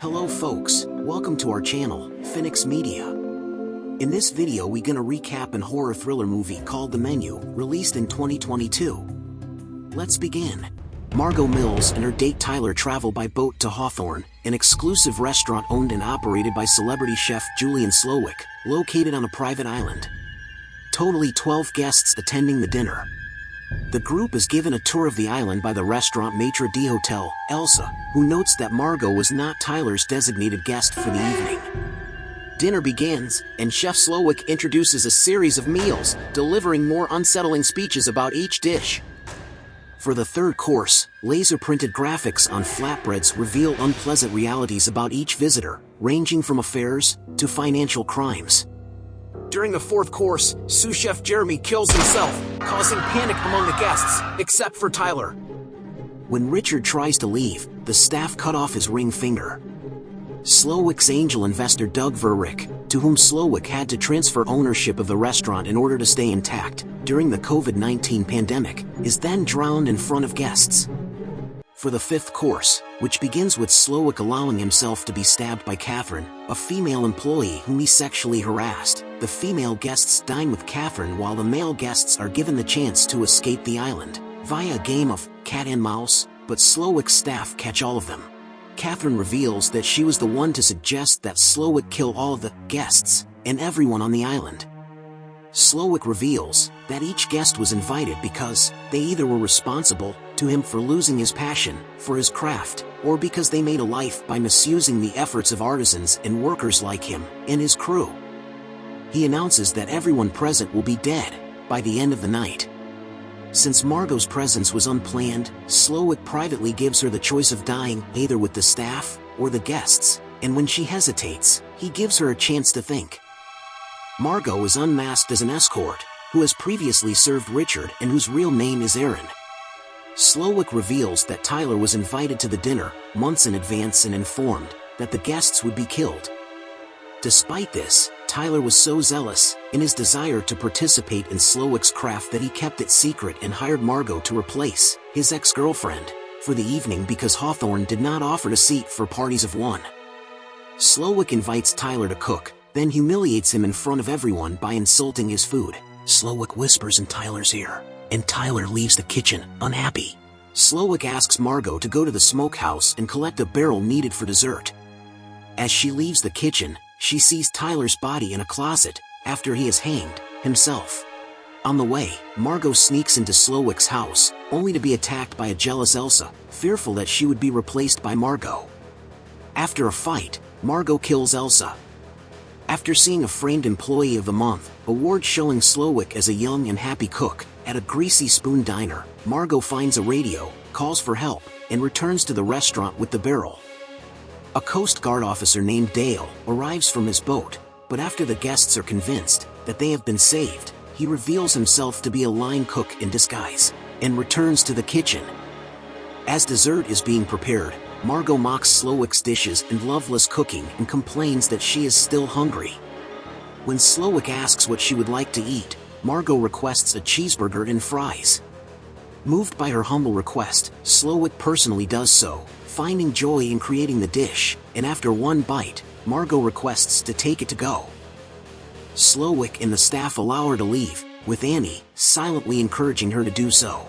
Hello folks, welcome to our channel, Phoenix Media. In this video we gonna recap an horror thriller movie called The Menu, released in 2022. Let's begin. Margot Mills and her date Tyler travel by boat to Hawthorne, an exclusive restaurant owned and operated by celebrity chef Julian Slowik, located on a private island. Totally 12 guests attending the dinner. The group is given a tour of the island by the restaurant maitre d'hotel, Elsa, who notes that Margot was not Tyler's designated guest for the evening. Dinner begins, and Chef Slowik introduces a series of meals, delivering more unsettling speeches about each dish. For the third course, laser-printed graphics on flatbreads reveal unpleasant realities about each visitor, ranging from affairs to financial crimes. During the fourth course, sous chef Jeremy kills himself, causing panic among the guests, except for Tyler. When Richard tries to leave, the staff cut off his ring finger. Slowik's angel investor Doug Verrick, to whom Slowik had to transfer ownership of the restaurant in order to stay intact during the COVID-19 pandemic, is then drowned in front of guests. For the fifth course, which begins with Slowik allowing himself to be stabbed by Catherine, a female employee whom he sexually harassed, the female guests dine with Catherine while the male guests are given the chance to escape the island, via a game of cat and mouse, but Slowik's staff catch all of them. Catherine reveals that she was the one to suggest that Slowik kill all of the guests and everyone on the island. Slowik reveals that each guest was invited because they either were responsible to him for losing his passion for his craft, or because they made a life by misusing the efforts of artisans and workers like him and his crew. He announces that everyone present will be dead by the end of the night. Since Margot's presence was unplanned, Slowik privately gives her the choice of dying either with the staff or the guests, and when she hesitates, he gives her a chance to think. Margot is unmasked as an escort, who has previously served Richard and whose real name is Erin. Slowik reveals that Tyler was invited to the dinner months in advance and informed that the guests would be killed. Despite this, Tyler was so zealous in his desire to participate in Slowik's craft that he kept it secret and hired Margot to replace his ex-girlfriend for the evening because Hawthorne did not offer a seat for parties of one. Slowik invites Tyler to cook, then humiliates him in front of everyone by insulting his food. Slowik whispers in Tyler's ear, and Tyler leaves the kitchen, unhappy. Slowik asks Margot to go to the smokehouse and collect a barrel needed for dessert. As she leaves the kitchen, she sees Tyler's body in a closet, after he has hanged himself. On the way, Margot sneaks into Slowik's house, only to be attacked by a jealous Elsa, fearful that she would be replaced by Margot. After a fight, Margot kills Elsa. After seeing a framed Employee of the Month award showing Slowik as a young and happy cook, at a Greasy Spoon diner, Margot finds a radio, calls for help, and returns to the restaurant with the barrel. A Coast Guard officer named Dale arrives from his boat, but after the guests are convinced that they have been saved, he reveals himself to be a line cook in disguise, and returns to the kitchen. As dessert is being prepared, Margot mocks Slowik's dishes and loveless cooking and complains that she is still hungry. When Slowik asks what she would like to eat, Margot requests a cheeseburger and fries. Moved by her humble request, Slowik personally does so, finding joy in creating the dish, and after one bite, Margot requests to take it to go. Slowik and the staff allow her to leave, with Annie silently encouraging her to do so.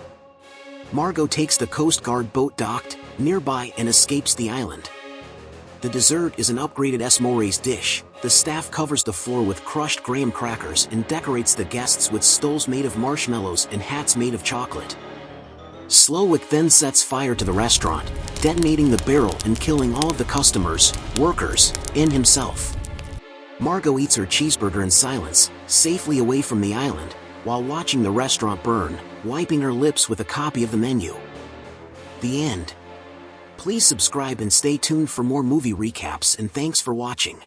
Margot takes the Coast Guard boat docked nearby and escapes the island. The dessert is an upgraded S. Moret's dish. The staff covers the floor with crushed graham crackers and decorates the guests with stoles made of marshmallows and hats made of chocolate. Slowik then sets fire to the restaurant, detonating the barrel and killing all of the customers, workers, and himself. Margot eats her cheeseburger in silence, safely away from the island, while watching the restaurant burn, wiping her lips with a copy of the menu. The end. Please subscribe and stay tuned for more movie recaps, and thanks for watching.